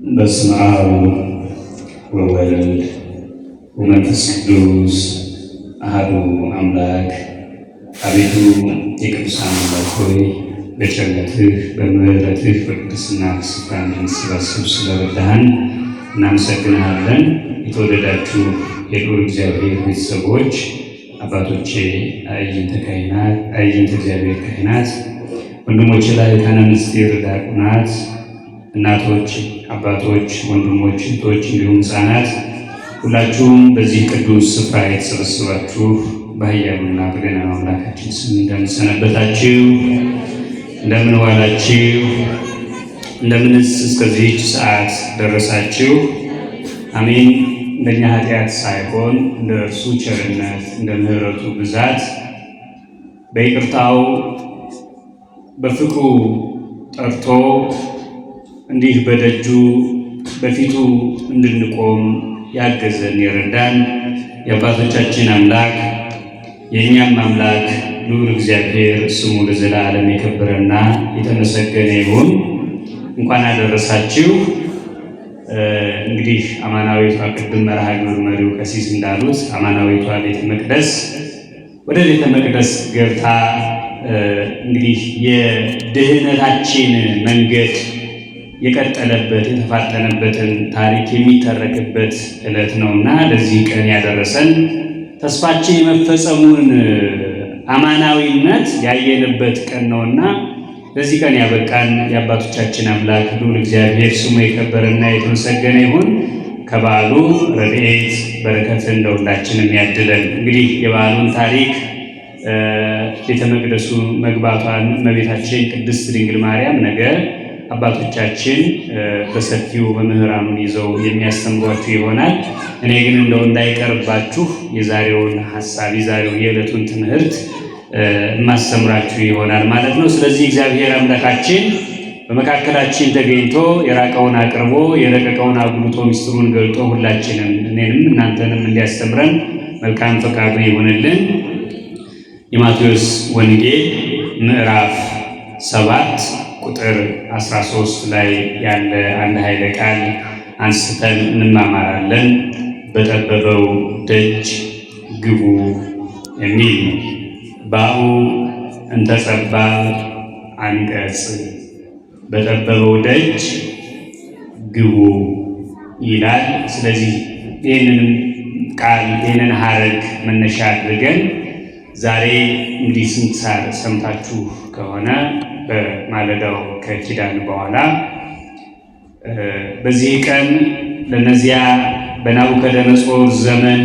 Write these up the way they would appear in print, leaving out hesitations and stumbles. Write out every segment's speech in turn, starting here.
በስመ አብ ወወልድ ወመንፈስ ቅዱስ አሐዱ አምላክ። አቤቱ የቅዱሳን አምላክ ሆይ በቸርነትህ በምሕረትህ በቅድስና ስፍራ እንድንሰበሰብ ስለረዳህን እናመሰግንሃለን። የተወደዳችሁ የልዑል እግዚአብሔር ቤተሰቦች፣ አባቶቼ፣ አዕይንተ ካህናት፣ አዕይንተ እግዚአብሔር ካህናት፣ ወንድሞቼ ላዕካነ ምስጢር ዲያቆናት፣ እናቶች፣ አባቶች፣ ወንድሞች፣ እህቶች እንዲሁም ሕፃናት ሁላችሁም በዚህ ቅዱስ ስፍራ የተሰበሰባችሁ በኃያሉና በገናናው አምላካችን ስም እንደምን ሰነበታችሁ? እንደምን ዋላችሁ? እንደምንስ እስከዚህች ሰዓት ደረሳችሁ? አሜን። እንደኛ ኃጢአት ሳይሆን እንደ እርሱ ቸርነት እንደ ምሕረቱ ብዛት በይቅርታው በፍቅሩ ጠርቶ እንዲህ በደጁ በፊቱ እንድንቆም ያገዘን የረዳን የአባቶቻችን አምላክ የእኛም አምላክ ልዑል እግዚአብሔር ስሙ ለዘላለም የከበረና የተመሰገነ ይሁን። እንኳን አደረሳችሁ። እንግዲህ አማናዊቷ ቅድም መርሃ ግብር መሪው ቀሲስ እንዳሉት አማናዊቷ ቤተ መቅደስ ወደ ቤተ መቅደስ ገብታ እንግዲህ የድህነታችን መንገድ የቀጠለበት የተፋጠነበትን ታሪክ የሚተረክበት ዕለት ነውና ለዚህ ቀን ያደረሰን ተስፋችን የመፈጸሙን አማናዊነት ያየንበት ቀን ነውና ለዚህ ቀን ያበቃን የአባቶቻችን አምላክ ልዑል እግዚአብሔር ስሙ የከበረና የተመሰገነ ይሁን። ከበዓሉ ረድኤት በረከትን ለሁላችንም ያድለን። እንግዲህ የበዓሉን ታሪክ ቤተ መቅደሱ መግባቷን እመቤታችን ቅድስት ድንግል ማርያም ነገ አባቶቻችን በሰፊው መምህራኑን ይዘው የሚያስተምሯችሁ ይሆናል። እኔ ግን እንደው እንዳይቀርባችሁ የዛሬውን ሐሳብ የዕለቱን ትምህርት የማስተምራችሁ ይሆናል ማለት ነው። ስለዚህ እግዚአብሔር አምላካችን በመካከላችን ተገኝቶ የራቀውን አቅርቦ የረቀቀውን አጉልቶ ምስጢሩን ገልጦ ሁላችንም እኔንም እናንተንም እንዲያስተምረን መልካም ፈቃዱ ይሆንልን። የማቴዎስ ወንጌል ምዕራፍ 7 ቁጥር 13 ላይ ያለ አንድ ኃይለ ቃል አንስተን እንማማራለን። በጠበበው ደጅ ግቡ የሚል ነው። ባኡ እንተጸባብ አንቀጽ በጠበበው ደጅ ግቡ ይላል። ስለዚህ ይህንን ቃል ይህንን ሐረግ መነሻ አድርገን ዛሬ እንግዲህ ስንክሳር ሰምታችሁ ከሆነ በማለዳው ከኪዳን በኋላ በዚህ ቀን ለነዚያ በናቡከደነጾር ዘመን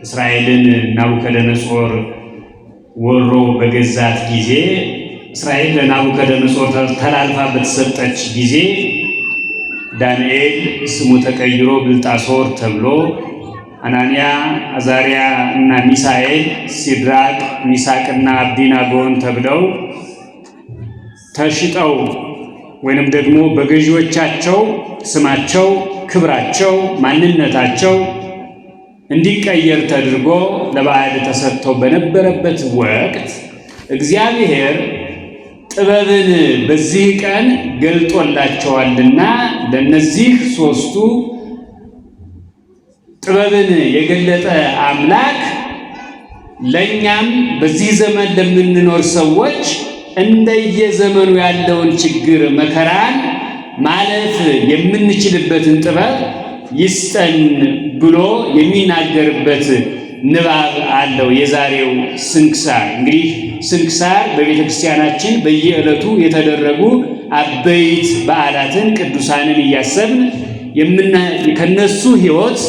እስራኤልን ናቡከደነጾር ወሮ በገዛት ጊዜ እስራኤል ለናቡከደነጾር ተላልፋ በተሰጠች ጊዜ ዳንኤል ስሙ ተቀይሮ ብልጣሶር ተብሎ አናንያ፣ አዛርያ እና ሚሳኤል ሲድራቅ፣ ሚሳቅና አብዲናጎን ተብለው ተሽጠው ወይንም ደግሞ በገዢዎቻቸው ስማቸው፣ ክብራቸው፣ ማንነታቸው እንዲቀየር ተደርጎ ለባዕድ ተሰጥተው በነበረበት ወቅት እግዚአብሔር ጥበብን በዚህ ቀን ገልጦላቸዋልና ለነዚህ ሦስቱ ጥበብን የገለጠ አምላክ ለእኛም በዚህ ዘመን ለምንኖር ሰዎች እንደየዘመኑ ያለውን ችግር መከራን ማለፍ የምንችልበትን ጥበብ ይስጠን ብሎ የሚናገርበት ንባብ አለው የዛሬው ስንክሳር። እንግዲህ ስንክሳር በቤተ ክርስቲያናችን በየዕለቱ የተደረጉ አበይት በዓላትን ቅዱሳንን እያሰብን ከነሱ ሕይወት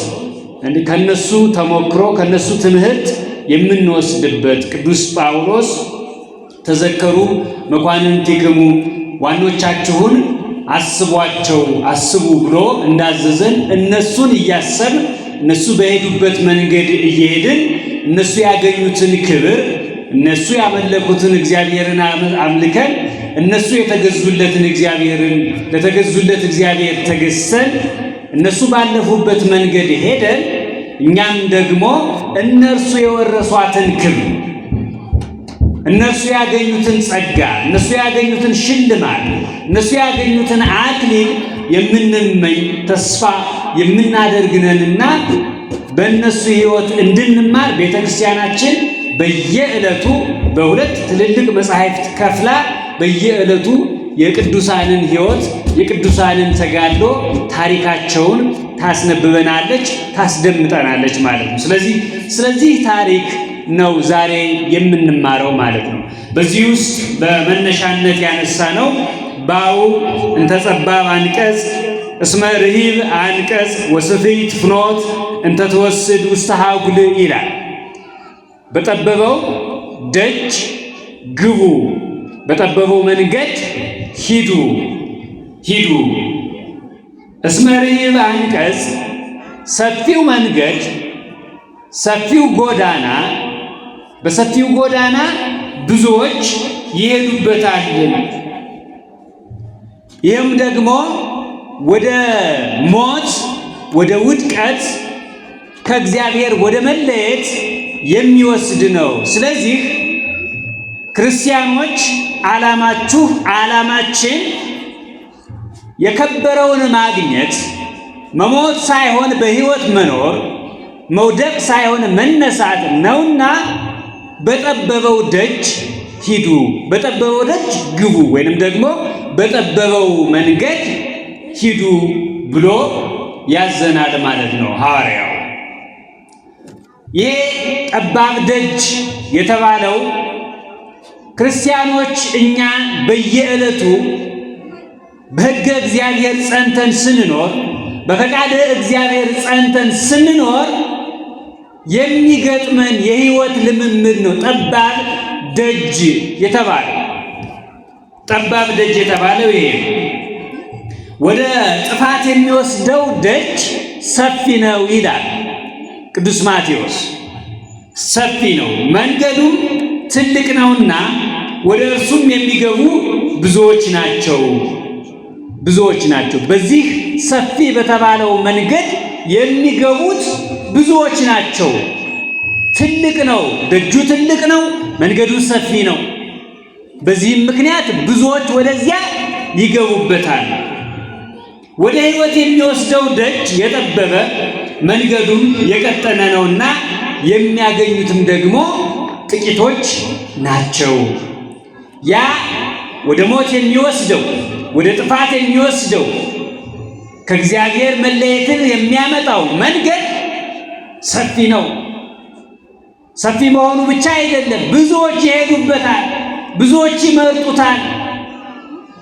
ከነሱ ተሞክሮ ከነሱ ትምህርት የምንወስድበት ቅዱስ ጳውሎስ ተዘከሩ መኳንንቲክሙ ዋኖቻችሁን አስቧቸው አስቡ ብሎ እንዳዘዘን እነሱን እያሰብን እነሱ በሄዱበት መንገድ እየሄድን እነሱ ያገኙትን ክብር እነሱ ያመለኩትን እግዚአብሔርን አምልከን እነሱ የተገዙለትን እግዚአብሔርን ለተገዙለት እግዚአብሔር ተገዝተን እነሱ ባለፉበት መንገድ ሄደን እኛም ደግሞ እነርሱ የወረሷትን ክብር እነሱ ያገኙትን ጸጋ፣ እነሱ ያገኙትን ሽልማት፣ እነሱ ያገኙትን አክሊል የምንመኝ ተስፋ የምናደርግነንና በእነሱ ሕይወት እንድንማር ቤተክርስቲያናችን በየዕለቱ በሁለት ትልልቅ መጻሕፍት ከፍላ በየዕለቱ የቅዱሳንን ሕይወት የቅዱሳንን ተጋድሎ ታሪካቸውን ታስነብበናለች፣ ታስደምጠናለች ማለት ነው። ስለዚህ ታሪክ ነው ዛሬ የምንማረው ማለት ነው። በዚህ ውስጥ በመነሻነት ያነሳ ነው ባው እንተጸባብ አንቀጽ እስመ ርሂብ አንቀጽ ወስፊት ፍኖት እንተተወስድ ውስተ ሀጉል ይላል። በጠበበው ደጅ ግቡ፣ በጠበበው መንገድ ሂዱ። እስመ ርሂብ አንቀጽ ሰፊው መንገድ፣ ሰፊው ጎዳና፣ በሰፊው ጎዳና ብዙዎች ይሄዱበታል። ይህም ደግሞ ወደ ሞት፣ ወደ ውድቀት፣ ከእግዚአብሔር ወደ መለየት የሚወስድ ነው። ስለዚህ ክርስቲያኖች ዓላማችን የከበረውን ማግኘት፣ መሞት ሳይሆን በሕይወት መኖር፣ መውደቅ ሳይሆን መነሳት ነውና በጠበበው ደጅ ሂዱ፣ በጠበበው ደጅ ግቡ፣ ወይንም ደግሞ በጠበበው መንገድ ሂዱ ብሎ ያዘናል ማለት ነው ሐዋርያው። ይሄ ጠባብ ደጅ የተባለው ክርስቲያኖች እኛ በየዕለቱ በሕገ እግዚአብሔር ጸንተን ስንኖር፣ በፈቃደ እግዚአብሔር ጸንተን ስንኖር የሚገጥመን የሕይወት ልምምድ ነው ጠባብ ደጅ የተባለው። ጠባብ ደጅ የተባለው ይሄ ወደ ጥፋት የሚወስደው ደጅ ሰፊ ነው ይላል ቅዱስ ማቴዎስ። ሰፊ ነው መንገዱም ትልቅ ነውና ወደ እርሱም የሚገቡ ብዙዎች ናቸው። በዚህ ሰፊ በተባለው መንገድ የሚገቡት ብዙዎች ናቸው። ትልቅ ነው ደጁ፣ ትልቅ ነው መንገዱ፣ ሰፊ ነው። በዚህም ምክንያት ብዙዎች ወደዚያ ይገቡበታል። ወደ ሕይወት የሚወስደው ደጅ የጠበበ መንገዱም የቀጠነ ነውና የሚያገኙትም ደግሞ ጥቂቶች ናቸው። ያ ወደ ሞት የሚወስደው ወደ ጥፋት የሚወስደው ከእግዚአብሔር መለየትን የሚያመጣው መንገድ ሰፊ ነው። ሰፊ መሆኑ ብቻ አይደለም፣ ብዙዎች ይሄዱበታል፣ ብዙዎች ይመርጡታል፣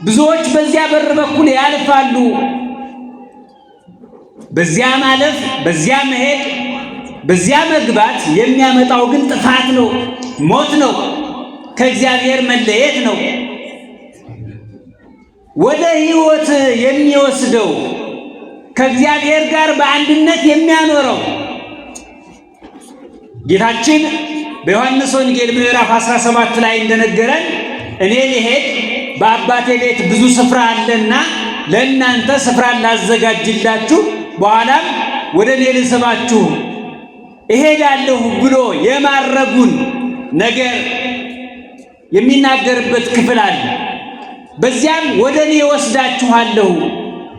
ብዙዎች በዚያ በር በኩል ያልፋሉ። በዚያ ማለፍ፣ በዚያ መሄድ፣ በዚያ መግባት የሚያመጣው ግን ጥፋት ነው፣ ሞት ነው፣ ከእግዚአብሔር መለየት ነው። ወደ ሕይወት የሚወስደው ከእግዚአብሔር ጋር በአንድነት የሚያኖረው ጌታችን በዮሐንስ ወንጌል ምዕራፍ 17 ላይ እንደነገረን እኔ ልሄድ በአባቴ ቤት ብዙ ስፍራ አለና ለእናንተ ስፍራ ላዘጋጅላችሁ በኋላም ወደ እኔ ልስባችሁ እሄዳለሁ ብሎ የማረጉን ነገር የሚናገርበት ክፍል አለ። በዚያም ወደ እኔ ወስዳችኋለሁ፣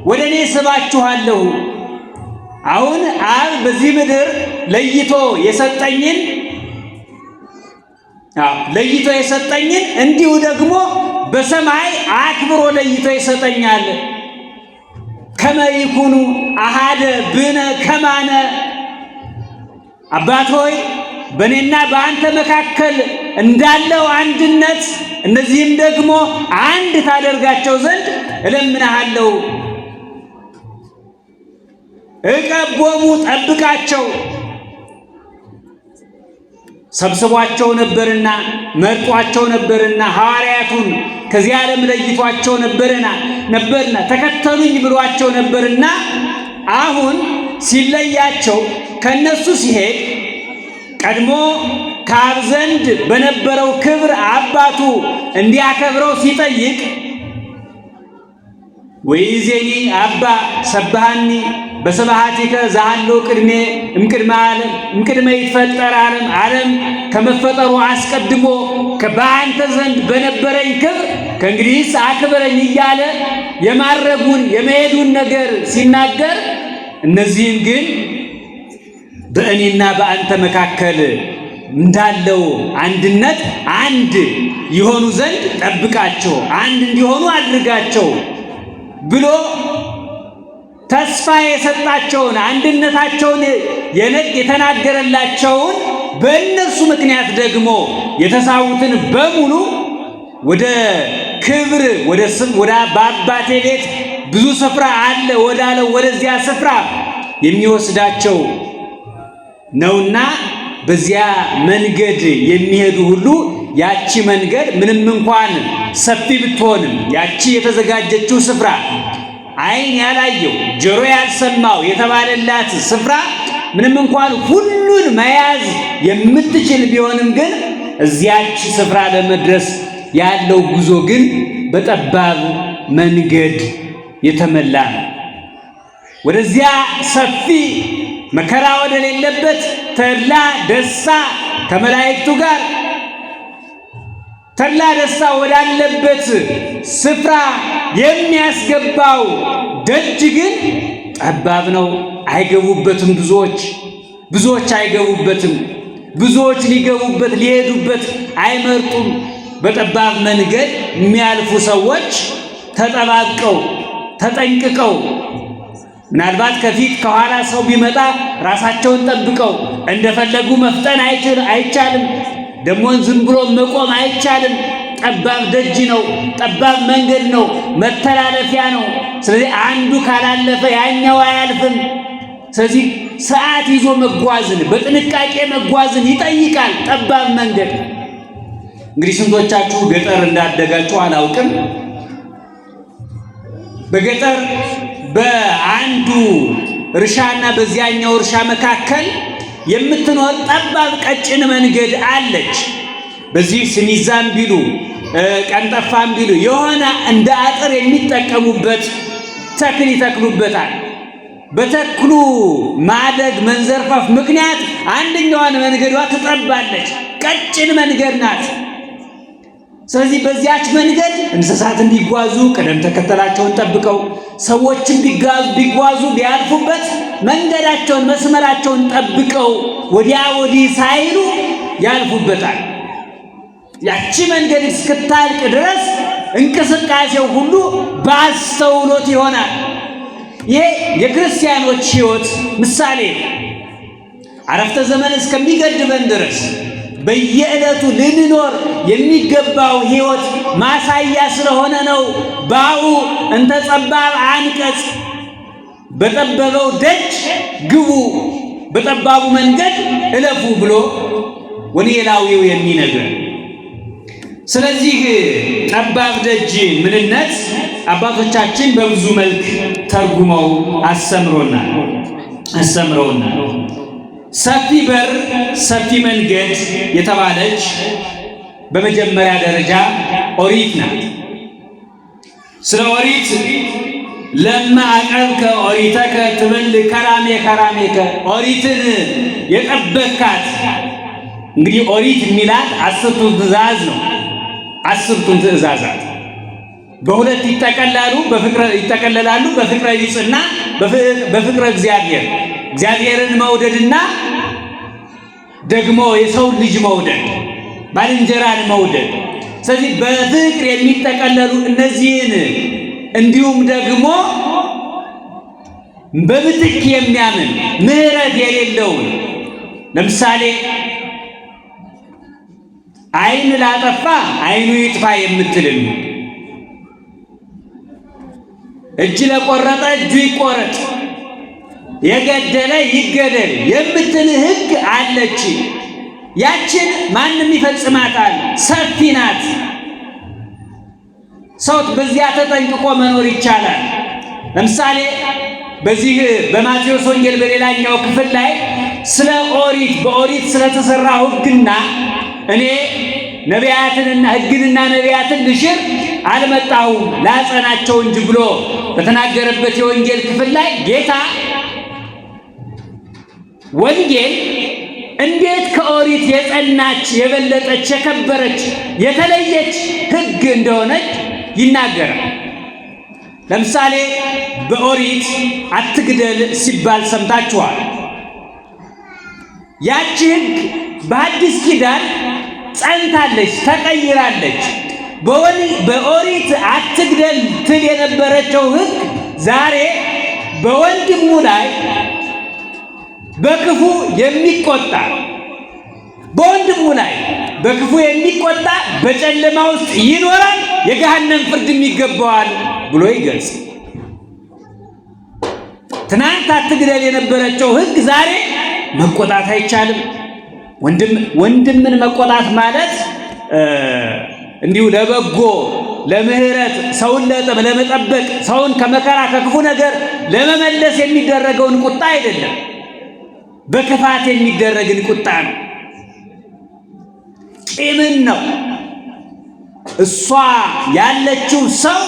ወደ እኔ ስባችኋለሁ። አሁን አብ በዚህ ምድር ለይቶ የሰጠኝን እንዲሁ ደግሞ በሰማይ አክብሮ ለይቶ ይሰጠኛል። ከመ ይኩኑ አሃደ ብነ ከማነ፣ አባት ሆይ በእኔና በአንተ መካከል እንዳለው አንድነት እነዚህም ደግሞ አንድ ታደርጋቸው ዘንድ እለምንሃለሁ። እቀቦሙ፣ ጠብቃቸው። ሰብስቧቸው ነበርና መርጧቸው ነበርና ሐዋርያቱን ከዚህ ዓለም ለይቷቸው ነበርና ተከተሉኝ ብሏቸው ነበርና አሁን ሲለያቸው ከነሱ ሲሄድ ቀድሞ ከአብ ዘንድ በነበረው ክብር አባቱ እንዲያከብረው ሲጠይቅ ወይዜኒ አባ ሰብሃኒ በስብሐቲከ ዘሃሎ ቅድሜ እምቅድመ ዓለም እምቅድመ ይትፈጠር ዓለም ከመፈጠሩ አስቀድሞ በአንተ ዘንድ በነበረኝ ክብር ከእንግዲህስ አክብረኝ እያለ የማረጉን የመሄዱን ነገር ሲናገር፣ እነዚህን ግን በእኔና በአንተ መካከል እንዳለው አንድነት አንድ ይሆኑ ዘንድ ጠብቃቸው፣ አንድ እንዲሆኑ አድርጋቸው ብሎ ተስፋ የሰጣቸውን አንድነታቸውን የተናገረላቸውን በእነሱ ምክንያት ደግሞ የተሳዉትን በሙሉ ወደ ክብር ወደ በአባቴ ቤት ብዙ ስፍራ አለ ወዳለው ወደዚያ ስፍራ የሚወስዳቸው ነውና በዚያ መንገድ የሚሄዱ ሁሉ ያቺ መንገድ ምንም እንኳን ሰፊ ብትሆንም ያቺ የተዘጋጀችው ስፍራ ዓይን ያላየው ጆሮ ያልሰማው የተባለላት ስፍራ ምንም እንኳን ሁሉን መያዝ የምትችል ቢሆንም ግን እዚያች ስፍራ ለመድረስ ያለው ጉዞ ግን በጠባብ መንገድ የተመላ ነው። ወደዚያ ሰፊ መከራ ወደሌለበት ተድላ ደስታ ከመላእክቱ ጋር ተድላ ደስታ ወዳለበት ስፍራ የሚያስገባው ደጅ ግን ጠባብ ነው፣ አይገቡበትም። ብዙዎች አይገቡበትም። ብዙዎች ሊገቡበት ሊሄዱበት አይመርጡም። በጠባብ መንገድ የሚያልፉ ሰዎች ተጠባብቀው ተጠንቅቀው ምናልባት ከፊት ከኋላ ሰው ቢመጣ ራሳቸውን ጠብቀው እንደፈለጉ መፍጠን አይቻልም። ደግሞ ዝም ብሎ መቆም አይቻልም። ጠባብ ደጅ ነው፣ ጠባብ መንገድ ነው፣ መተላለፊያ ነው። ስለዚህ አንዱ ካላለፈ ያኛው አያልፍም። ስለዚህ ሰዓት ይዞ መጓዝን በጥንቃቄ መጓዝን ይጠይቃል ጠባብ መንገድ። እንግዲህ ስንቶቻችሁ ገጠር እንዳደጋችሁ አላውቅም። በገጠር በአንዱ እርሻና በዚያኛው እርሻ መካከል የምትኖር ጠባብ ቀጭን መንገድ አለች። በዚህ ስሚዛም ቢሉ ቀንጠፋም ቢሉ የሆነ እንደ አጥር የሚጠቀሙበት ተክል ይተክሉበታል። በተክሉ ማደግ መንዘርፈፍ ምክንያት አንደኛዋን መንገዷ ትጠባለች። ቀጭን መንገድ ናት። ስለዚህ በዚያች መንገድ እንስሳት እንዲጓዙ ቅደም ተከተላቸውን ጠብቀው ሰዎችን ቢጓዙ ቢያልፉበት መንገዳቸውን መስመራቸውን ጠብቀው ወዲያ ወዲህ ሳይሉ ያልፉበታል። ያቺ መንገድ እስክታልቅ ድረስ እንቅስቃሴው ሁሉ በአስተውሎት ይሆናል። ይህ የክርስቲያኖች ሕይወት ምሳሌ ነው። አረፍተ ዘመን እስከሚገድበን ድረስ በየዕለቱ ልንኖር የሚገባው ሕይወት ማሳያ ስለሆነ ነው። ባኡ እንተ ጠባብ አንቀጽ፣ በጠበበው ደጅ ግቡ፣ በጠባቡ መንገድ እለፉ ብሎ ወንጌላዊው የሚነግረን። ስለዚህ ጠባብ ደጅ ምንነት አባቶቻችን በብዙ መልክ ተርጉመው አስተምረውናል። ሰፊ በር ሰፊ መንገድ የተባለች በመጀመሪያ ደረጃ ኦሪት ናት። ስለ ኦሪት ለማ አቀብከ ኦሪተከ ትብል ከራሜከ፣ ኦሪትን የጠበካት። እንግዲህ ኦሪት የሚላት 10ቱን ትእዛዝ ነው። 10ቱን ትእዛዛት በሁለት ይጠቀለላሉ። በፍቅረ ቢጽና በፍቅረ እግዚአብሔር፣ እግዚአብሔርን መውደድና ደግሞ የሰው ልጅ መውደድ፣ ባልንጀራን መውደድ። ስለዚህ በፍቅር የሚጠቀለሉ እነዚህን እንዲሁም ደግሞ በምትክ የሚያምን ምሕረት የሌለውን ለምሳሌ ዓይን ላጠፋ ዓይኑ ይጥፋ የምትልን፣ እጅ ለቆረጠ እጁ ይቆረጥ፣ የገደለ ይገደል የምትል ሕግ አለች። ያችን ማንም ይፈጽማታል። ሰፊ ናት። ሰው በዚያ ተጠንቅቆ መኖር ይቻላል። ለምሳሌ በዚህ በማቴዎስ ወንጌል በሌላኛው ክፍል ላይ ስለ ኦሪት በኦሪት ስለተሰራው ሕግና እኔ ነቢያትንና ሕግንና ነቢያትን ልሽር አልመጣሁም ላጸናቸው እንጂ ብሎ በተናገረበት የወንጌል ክፍል ላይ ጌታ ወንጌል እንዴት ከኦሪት የጸናች የበለጠች የከበረች የተለየች ሕግ እንደሆነች ይናገራል። ለምሳሌ በኦሪት አትግደል ሲባል ሰምታችኋል። ያቺ ሕግ በአዲስ ኪዳን ጸንታለች፣ ተቀይራለች። በኦሪት አትግደል ትል የነበረችው ሕግ ዛሬ በወንድሙ ላይ በክፉ የሚቆጣ በወንድሙ ላይ በክፉ የሚቆጣ በጨለማ ውስጥ ይኖራል፣ የገሃነም ፍርድም ይገባዋል ብሎ ይገልጽ። ትናንት አትግደል የነበረችው ሕግ ዛሬ መቆጣት አይቻልም። ወንድምን መቆጣት ማለት እንዲሁ ለበጎ ለምህረት ሰውን ለመጠበቅ ሰውን ከመከራ ከክፉ ነገር ለመመለስ የሚደረገውን ቁጣ አይደለም፣ በክፋት የሚደረግን ቁጣ ነው። ቂምን ነው። እሷ ያለችው ሰው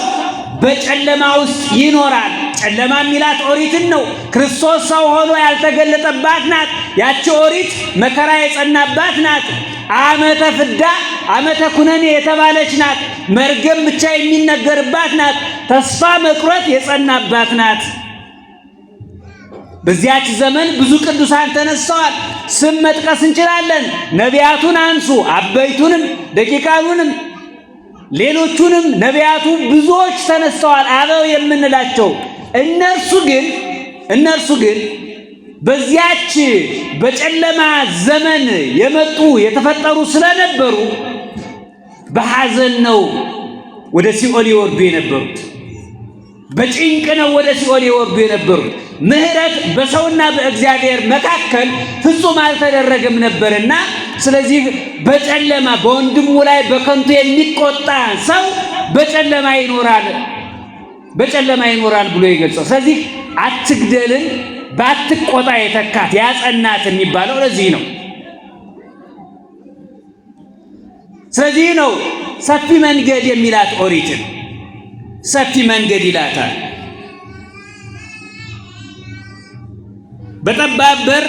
በጨለማ ውስጥ ይኖራል። ጨለማ የሚላት ኦሪትን ነው። ክርስቶስ ሰው ሆኖ ያልተገለጠባት ናት። ያቺ ኦሪት መከራ የጸናባት ናት። ዓመተ ፍዳ ዓመተ ኩነኔ የተባለች ናት። መርገም ብቻ የሚነገርባት ናት። ተስፋ መቁረጥ የጸናባት ናት። በዚያች ዘመን ብዙ ቅዱሳን ተነስተዋል። ስም መጥቀስ እንችላለን። ነቢያቱን አንሱ፣ አበይቱንም ደቂቃኑንም ሌሎቹንም ነቢያቱ ብዙዎች ተነስተዋል፣ አበው የምንላቸው። እነርሱ ግን በዚያች በጨለማ ዘመን የመጡ የተፈጠሩ ስለነበሩ በሐዘን ነው ወደ ሲኦል ይወርዱ የነበሩት። በጭንቅ ነው ወደ ሲኦል ይወርዱ የነበሩት። ምሕረት በሰውና በእግዚአብሔር መካከል ፍጹም አልተደረገም ነበርና፣ ስለዚህ በጨለማ በወንድሙ ላይ በከንቱ የሚቆጣ ሰው በጨለማ ይኖራል ብሎ ይገልጸው። ስለዚህ አትግደልን ባትቆጣ የተካት ያጸናት የሚባለው ለዚህ ነው። ስለዚህ ነው ሰፊ መንገድ የሚላት ኦሪትን ሰፊ መንገድ ይላታል። በጠባብ በር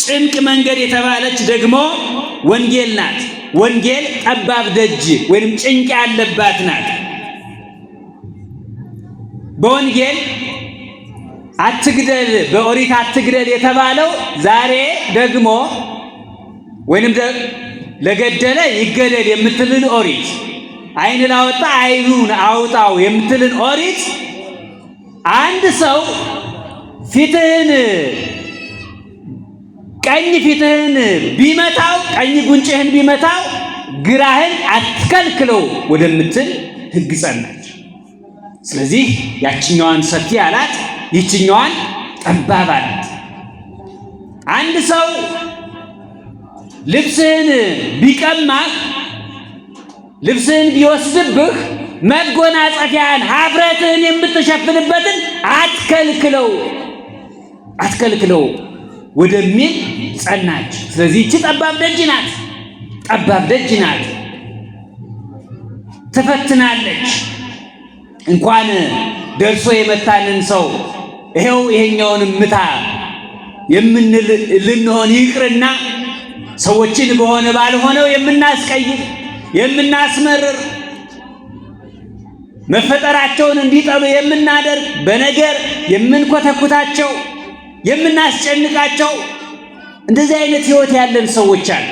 ጭንቅ መንገድ የተባለች ደግሞ ወንጌል ናት። ወንጌል ጠባብ ደጅ ወይም ጭንቅ ያለባት ናት። በወንጌል አትግደል በኦሪት አትግደል የተባለው ዛሬ ደግሞ ወይንም ለገደለ ይገደል የምትልን ኦሪት፣ ዓይን ላወጣ ዓይኑን አውጣው የምትልን ኦሪት አንድ ሰው ቀኝ ፊትህን ቢመታው ቀኝ ጉንጭህን ቢመታው ግራህን አትከልክለው ወደምትል ሕግ ጸናች። ስለዚህ ያችኛዋን ሰፊ አላት፣ ይችኛዋን ጠባብ አላት። አንድ ሰው ልብስህን ቢቀማህ ልብስህን ቢወስድብህ መጎናጸፊያን ኀፍረትህን የምትሸፍንበትን አትከልክለው ወደሚል ጸናች። ስለዚህ ይቺ ጠባብ ደጅ ናት። ትፈትናለች። እንኳን ደርሶ የመታንን ሰው ይሄኛውን ምታ የምንል ልንሆን ይቅርና ሰዎችን በሆነ ባልሆነው የምናስቀይም የምናስመርር መፈጠራቸውን እንዲጠሉ የምናደርግ በነገር የምንኮተኩታቸው የምናስጨንቃቸው እንደዚህ አይነት ሕይወት ያለን ሰዎች አለ።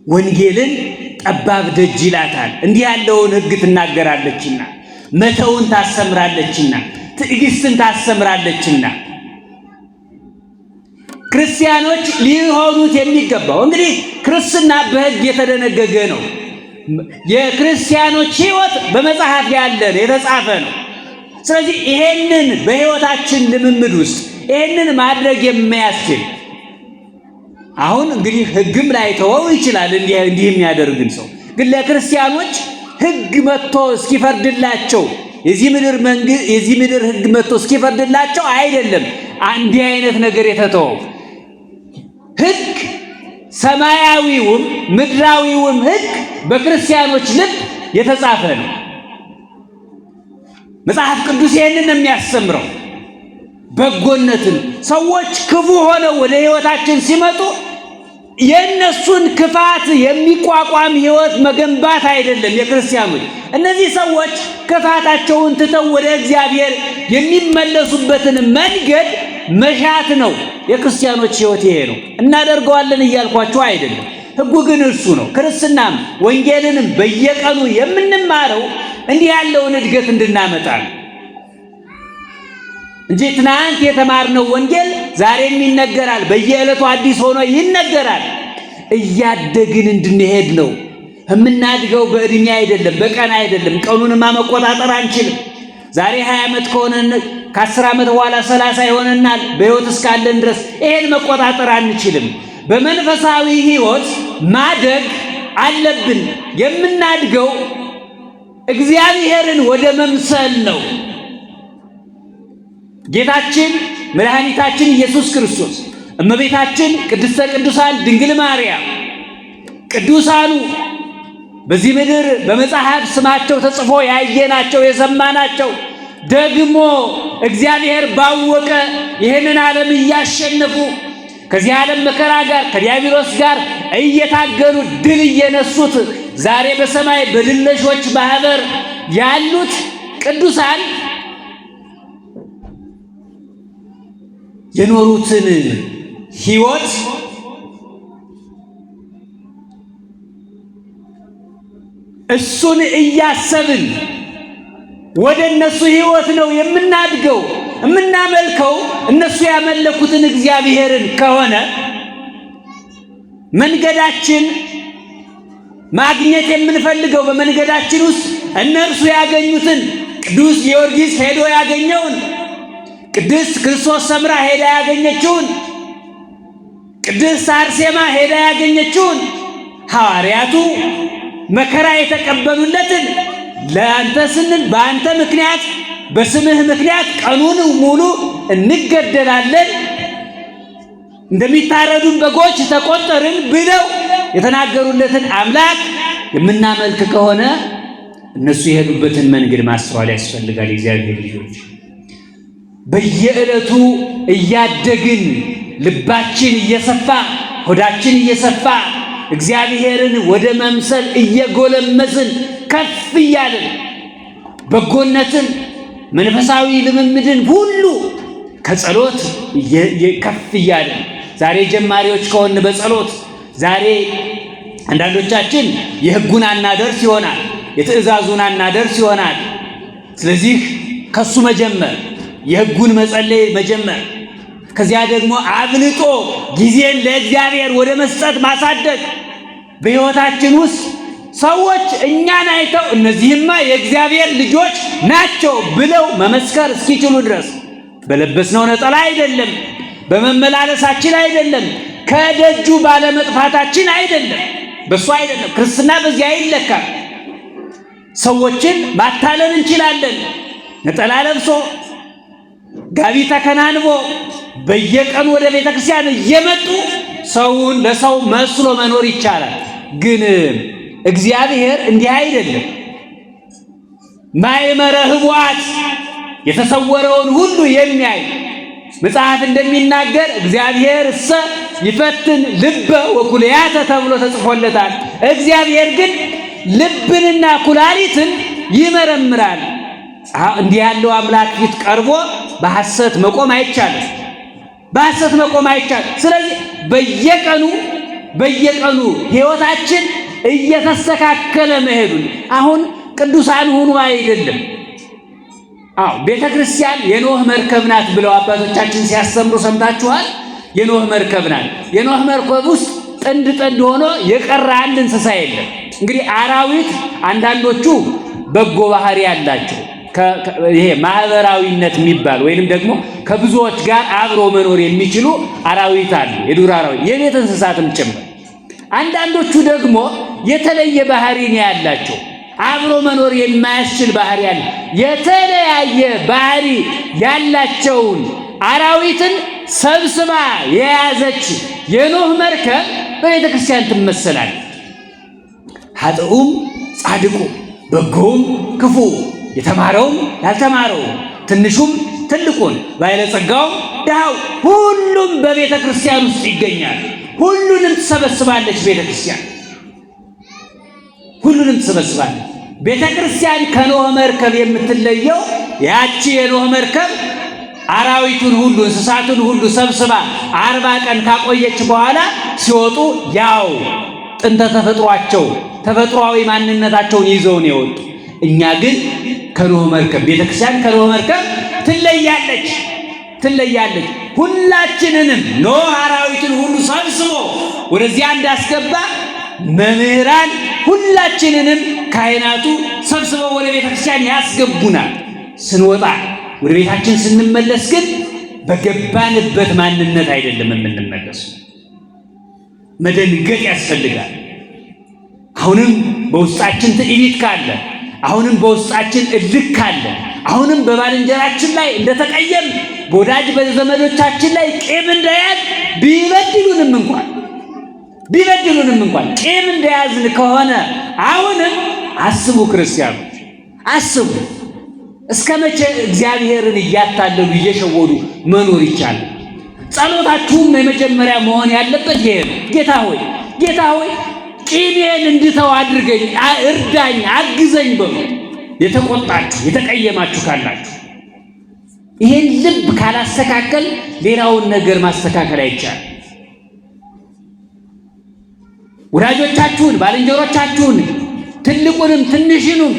ወንጌልን ጠባብ ደጅ ይላታል። እንዲህ ያለውን ሕግ ትናገራለችና፣ መተውን ታስተምራለችና፣ ትዕግስትን ታስተምራለችና ክርስቲያኖች ሊሆኑት የሚገባው እንግዲህ ክርስትና በሕግ የተደነገገ ነው። የክርስቲያኖች ሕይወት በመጽሐፍ ያለ የተጻፈ ነው። ስለዚህ ይሄንን በሕይወታችን ልምምድ ውስጥ ይሄንን ማድረግ የሚያስችል አሁን እንግዲህ ሕግም ላይ ተወው ይችላል። እንዲህ የሚያደርግን ሰው ግን ለክርስቲያኖች ሕግ መጥቶ እስኪፈርድላቸው የዚህ ምድር ሕግ መጥቶ እስኪፈርድላቸው አይደለም እንዲህ አይነት ነገር የተተወው። ሕግ ሰማያዊውም ምድራዊውም ሕግ በክርስቲያኖች ልብ የተጻፈ ነው። መጽሐፍ ቅዱስ ይህንን የሚያስተምረው በጎነትን ሰዎች ክፉ ሆነው ወደ ሕይወታችን ሲመጡ የነሱን ክፋት የሚቋቋም ሕይወት መገንባት አይደለም የክርስቲያኖች። እነዚህ ሰዎች ክፋታቸውን ትተው ወደ እግዚአብሔር የሚመለሱበትን መንገድ መሻት ነው የክርስቲያኖች ሕይወት ይሄ ነው። እናደርገዋለን እያልኳቸው አይደለም። ሕጉ ግን እርሱ ነው። ክርስትናም ወንጌልንም በየቀኑ የምንማረው እንዲህ ያለውን እድገት እንድናመጣ ነው እንጂ ትናንት የተማርነው ወንጌል ዛሬም ይነገራል፣ በየዕለቱ አዲስ ሆኖ ይነገራል። እያደግን እንድንሄድ ነው። የምናድገው በእድሜ አይደለም፣ በቀን አይደለም። ቀኑንማ መቆጣጠር አንችልም። ዛሬ 20 ዓመት ከሆነ ከ10 ዓመት በኋላ 30 ይሆነናል። በሕይወት እስካለን ድረስ ይሄን መቆጣጠር አንችልም። በመንፈሳዊ ሕይወት ማደግ አለብን። የምናድገው እግዚአብሔርን ወደ መምሰል ነው። ጌታችን መድኃኒታችን ኢየሱስ ክርስቶስ፣ እመቤታችን ቅድስተ ቅዱሳን ድንግል ማርያም፣ ቅዱሳኑ በዚህ ምድር በመጽሐፍ ስማቸው ተጽፎ ያየናቸው የሰማናቸው፣ ደግሞ እግዚአብሔር ባወቀ ይህንን ዓለም እያሸነፉ ከዚህ ዓለም መከራ ጋር ከዲያብሎስ ጋር እየታገሉ ድል እየነሱት ዛሬ በሰማይ በድለሾች ማህበር ያሉት ቅዱሳን የኖሩትን ሕይወት እሱን እያሰብን ወደ እነሱ ሕይወት ነው የምናድገው። የምናመልከው እነሱ ያመለኩትን እግዚአብሔርን ከሆነ መንገዳችን ማግኘት የምንፈልገው በመንገዳችን ውስጥ እነርሱ ያገኙትን ቅዱስ ጊዮርጊስ ሄዶ ያገኘውን፣ ቅድስት ክርስቶስ ሰምራ ሄዳ ያገኘችውን፣ ቅድስት አርሴማ ሄዳ ያገኘችውን፣ ሐዋርያቱ መከራ የተቀበሉለትን ለአንተ ስንል በአንተ ምክንያት በስምህ ምክንያት ቀኑን ሙሉ እንገደላለን፣ እንደሚታረዱን በጎች ተቆጠርን ብለው የተናገሩለትን አምላክ የምናመልክ ከሆነ እነሱ የሄዱበትን መንገድ ማስተዋል ያስፈልጋል። የእግዚአብሔር ልጆች በየዕለቱ እያደግን ልባችን እየሰፋ ሆዳችን እየሰፋ እግዚአብሔርን ወደ መምሰል እየጎለመስን ከፍ እያልን በጎነትን መንፈሳዊ ልምምድን ሁሉ ከጸሎት ከፍ እያልን ዛሬ ጀማሪዎች ከሆን በጸሎት ዛሬ አንዳንዶቻችን የሕጉን አናደርስ ይሆናል፣ የትእዛዙን አናደርስ ይሆናል። ስለዚህ ከሱ መጀመር የሕጉን መጸለይ መጀመር፣ ከዚያ ደግሞ አብልጦ ጊዜን ለእግዚአብሔር ወደ መስጠት ማሳደግ፣ በሕይወታችን ውስጥ ሰዎች እኛን አይተው እነዚህማ የእግዚአብሔር ልጆች ናቸው ብለው መመስከር እስኪችሉ ድረስ በለበስነው ነጠላ አይደለም፣ በመመላለሳችን አይደለም፣ ከደጁ ባለመጥፋታችን አይደለም፣ በሱ አይደለም። ክርስትና በዚህ አይለካም። ሰዎችን ማታለል እንችላለን። ነጠላ ለብሶ ጋቢ ተከናንቦ በየቀኑ ወደ ቤተ ክርስቲያን እየመጡ ሰውን ለሰው መስሎ መኖር ይቻላል። ግን እግዚአብሔር እንዲህ አይደለም። ማእመረ ኅቡዓት የተሰወረውን ሁሉ የሚያይ መጽሐፍ እንደሚናገር እግዚአብሔር እሰ ይፈትን ልበ ወኩልያተ ተብሎ ተጽፎለታል። እግዚአብሔር ግን ልብንና ኩላሊትን ይመረምራል። እንዲህ ያለው አምላክ ፊት ቀርቦ በሐሰት መቆም አይቻልም። በሐሰት መቆም አይቻልም። ስለዚህ በየቀኑ ሕይወታችን እየተስተካከለ መሄዱን አሁን ቅዱሳን ሁኑ አይደለም። ቤተ ክርስቲያን የኖህ መርከብ ናት ብለው አባቶቻችን ሲያስተምሩ ሰምታችኋል። የኖህ መርከብ ናት። የኖህ መርከብ ውስጥ ጥንድ ሆኖ የቀረ አንድ እንስሳ የለም። እንግዲህ አራዊት አንዳንዶቹ በጎ ባህሪ ያላቸው ይሄ ማህበራዊነት የሚባል ወይንም ደግሞ ከብዙዎች ጋር አብሮ መኖር የሚችሉ አራዊት አሉ፣ የዱር አራዊት፣ የቤት እንስሳትም ጭምር። አንዳንዶቹ ደግሞ የተለየ ባህሪ ነው ያላቸው፣ አብሮ መኖር የማያስችል ባህሪ ያለ የተለያየ ባህሪ ያላቸውን አራዊትን ሰብስባ የያዘች የኖህ መርከብ በቤተ ክርስቲያን ትመሰላለች። ኃጥኡም ጻድቁ፣ በጎውም ክፉ፣ የተማረውም ያልተማረው፣ ትንሹም ትልቁን፣ ባለጸጋውም ድሃው ሁሉም በቤተ ክርስቲያን ውስጥ ይገኛል። ሁሉንም ትሰበስባለች ቤተክርስቲያን። ሁሉንም ትሰበስባለች ቤተክርስቲያን። ከኖህ መርከብ የምትለየው ያቺ የኖህ መርከብ አራዊቱን ሁሉ እንስሳቱን ሁሉ ሰብስባ 40 ቀን ካቆየች በኋላ ሲወጡ ያው ጥንተ ተፈጥሯቸው ተፈጥሯዊ ማንነታቸውን ይዘው ነው የወጡ። እኛ ግን ከኖህ መርከብ ቤተክርስቲያን ከኖህ መርከብ ትለያለች። ሁላችንንም ኖህ አራዊቱን ሁሉ ሰብስቦ ወደዚያ እንዳስገባ መምህራን ሁላችንንም ካህናቱ ሰብስበው ወደ ቤተክርስቲያን ያስገቡናል። ስንወጣ ወደ ቤታችን ስንመለስ ግን በገባንበት ማንነት አይደለም የምንመለሱ። መደንገጥ ያስፈልጋል። አሁንም በውስጣችን ትዕቢት ካለ፣ አሁንም በውስጣችን እልክ ካለ፣ አሁንም በባልንጀራችን ላይ እንደተቀየም በወዳጅ በዘመዶቻችን ላይ ቂም እንደያዝ ቢበድሉንም እንኳን ቂም እንደያዝን ከሆነ አሁንም አስቡ ክርስቲያኖች፣ አስቡ እስከ መቼ እግዚአብሔርን እያታለሉ እየሸወዱ መኖር ይቻላል? ጸሎታችሁም የመጀመሪያ መሆን ያለበት ይሄ ነው። ጌታ ሆይ ቂሜን እንድተው አድርገኝ፣ እርዳኝ፣ አግዘኝ በሉ። የተቆጣችሁ የተቀየማችሁ ካላችሁ ይሄን ልብ ካላስተካከል ሌላውን ነገር ማስተካከል አይቻልም። ወዳጆቻችሁን፣ ባልንጀሮቻችሁን ትልቁንም ትንሽኑም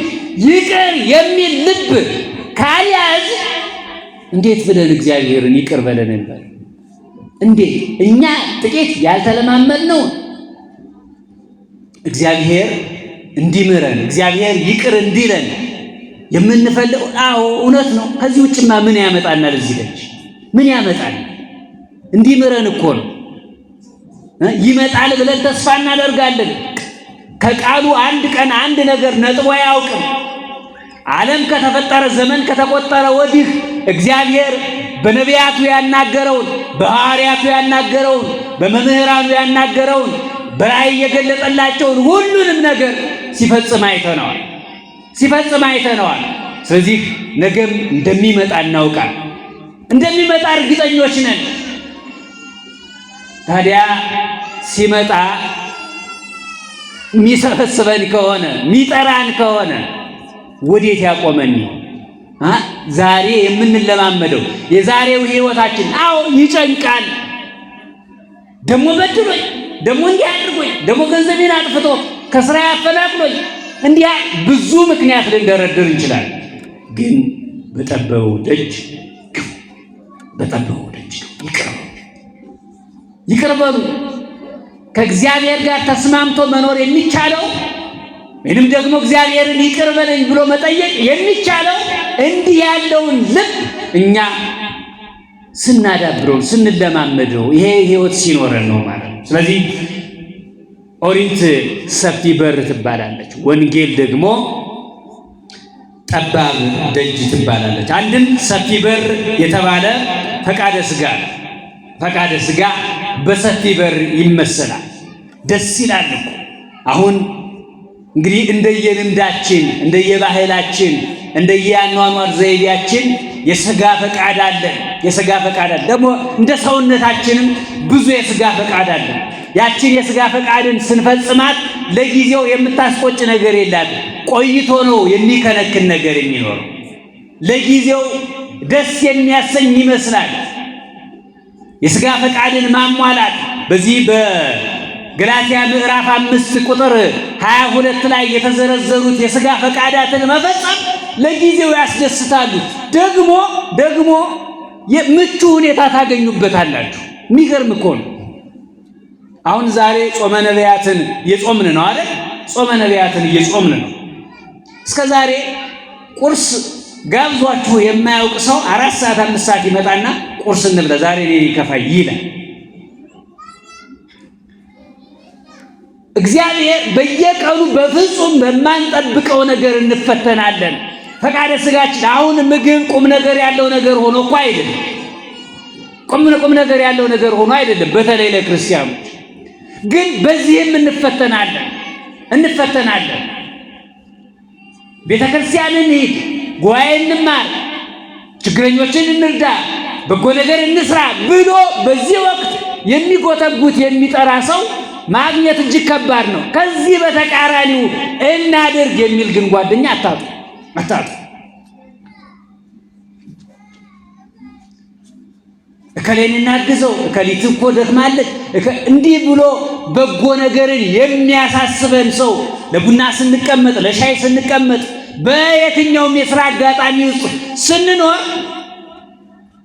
ይቅር የሚል ልብ ካልያዝ እንዴት ብለን እግዚአብሔርን ይቅር በለን እንበል? እንዴት እኛ ጥቂት ያልተለማመድነው እግዚአብሔር እንዲምረን እግዚአብሔር ይቅር እንዲለን የምንፈልገው? አዎ እውነት ነው። ከዚህ ውጭማ ምን ያመጣናል? እዚህ ልጅ ምን ያመጣል? እንዲምረን እኮ ነው። ይመጣል ብለን ተስፋ እናደርጋለን። ከቃሉ አንድ ቀን አንድ ነገር ነጥቦ አያውቅም። ዓለም ከተፈጠረ ዘመን ከተቆጠረ ወዲህ እግዚአብሔር በነቢያቱ ያናገረውን፣ በሐዋርያቱ ያናገረውን፣ በመምህራኑ ያናገረውን፣ በራእይ የገለጠላቸውን ሁሉንም ነገር ሲፈጽም አይተነዋል። ስለዚህ ነገም እንደሚመጣ እናውቃለን። እንደሚመጣ እርግጠኞች ነን። ታዲያ ሲመጣ የሚሰበስበን ከሆነ የሚጠራን ከሆነ ወዴት ያቆመን? ዛሬ የምንለማመደው የዛሬው ህይወታችን አዎ ይጨንቃል። ደሞ በድሎኝ፣ ደሞ እንዲህ አድርጎኝ፣ ደሞ ገንዘቤን አጥፍቶ ከስራ ያፈናቅሎኝ፣ እንዲያ ብዙ ምክንያት ልንደረድር እንችላለን። ግን በጠበበው ደጅ ይቅር በሉ። ከእግዚአብሔር ጋር ተስማምቶ መኖር የሚቻለው ወይንም ደግሞ እግዚአብሔርን ይቅር በለኝ ብሎ መጠየቅ የሚቻለው እንዲህ ያለውን ልብ እኛ ስናዳብረው ስንለማመደው ይሄ ህይወት ሲኖረን ነው ማለት ነው። ስለዚህ ኦሪት ሰፊ በር ትባላለች፣ ወንጌል ደግሞ ጠባብ ደጅ ትባላለች። አንድም ሰፊ በር የተባለ ፈቃደ ሥጋ በሰፊ በር ይመሰላል። ደስ ይላል እኮ። አሁን እንግዲህ እንደየልምዳችን እንደየባህላችን እንደየአኗኗር ዘይቤያችን የሥጋ ፈቃድ አለን። ደግሞ እንደ ሰውነታችንም ብዙ የሥጋ ፈቃድ አለን። ያችን የሥጋ ፈቃድን ስንፈጽማት ለጊዜው የምታስቆጭ ነገር የላትም። ቆይቶ ነው የሚከነክን ነገር የሚኖረው። ለጊዜው ደስ የሚያሰኝ ይመስላል። የሥጋ ፈቃድን ማሟላት በዚህ በገላትያ ምዕራፍ 5 ቁጥር 22 ላይ የተዘረዘሩት የሥጋ ፈቃዳትን መፈጸም ለጊዜው ያስደስታሉ። ደግሞ ምቹ ሁኔታ ታገኙበታላችሁ። የሚገርም እኮ ነው። አሁን ዛሬ ጾመ ነቢያትን እየጾምን ነው አይደል? ጾመ ነቢያትን እየጾምን ነው። እስከ ዛሬ ቁርስ ጋብዟችሁ የማያውቅ ሰው 4 ሰዓት 5 ሰዓት ይመጣና ቁርስ እንብላ ዛሬ እኔ ይከፋይ ይላል። እግዚአብሔር በየቀኑ በፍጹም በማንጠብቀው ነገር እንፈተናለን። ፈቃደ ሥጋችን አሁን ምግብ ቁም ነገር ያለው ነገር ሆኖ እኮ አይደለም። ቁም ነገር ያለው ነገር ሆኖ አይደለም። በተለይ ለክርስቲያኖች ግን በዚህም እንፈተናለን። ቤተክርስቲያንን እንሂድ፣ ጉባኤ እንማር፣ ችግረኞችን እንርዳ፣ በጎ ነገር እንስራ ብሎ በዚህ ወቅት የሚጎተጉት የሚጠራ ሰው ማግኘት እጅግ ከባድ ነው። ከዚህ በተቃራኒው እናድርግ የሚል ግን ጓደኛ አታጡ። እከሌን እናግዘው፣ እከሊት እኮ ደክማለች፣ እንዲህ ብሎ በጎ ነገርን የሚያሳስበን ሰው ለቡና ስንቀመጥ፣ ለሻይ ስንቀመጥ፣ በየትኛውም የሥራ አጋጣሚ ውስጥ ስንኖር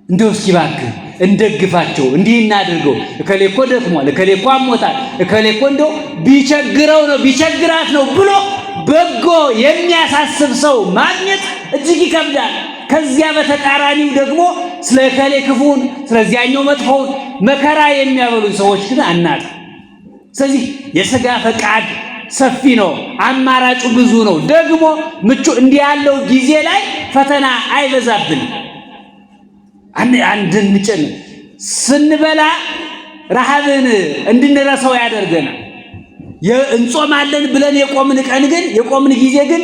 እንደው እስኪ እባክህ እንደግፋቸው፣ እንዲህ እናድርገው፣ እከሌ እኮ ደክሟል፣ እከሌ እኮ አሞታል፣ እከሌ እኮ እንደው ቢቸግረው ነው ቢቸግራት ነው ብሎ በጎ የሚያሳስብ ሰው ማግኘት እጅግ ይከብዳል። ከዚያ በተቃራኒው ደግሞ ስለ እከሌ ክፉን ስለዚያኛው መጥፎውን መከራ የሚያበሉን ሰዎች ግን አናጣ። ስለዚህ የሥጋ ፈቃድ ሰፊ ነው፣ አማራጩ ብዙ ነው። ደግሞ ምቹ እንዲህ ያለው ጊዜ ላይ ፈተና አይበዛብንም። እንድንጭን ስንበላ ረሃብን እንድንረሳው ያደርገናል። እንጾማለን ብለን የቆምን ጊዜ ግን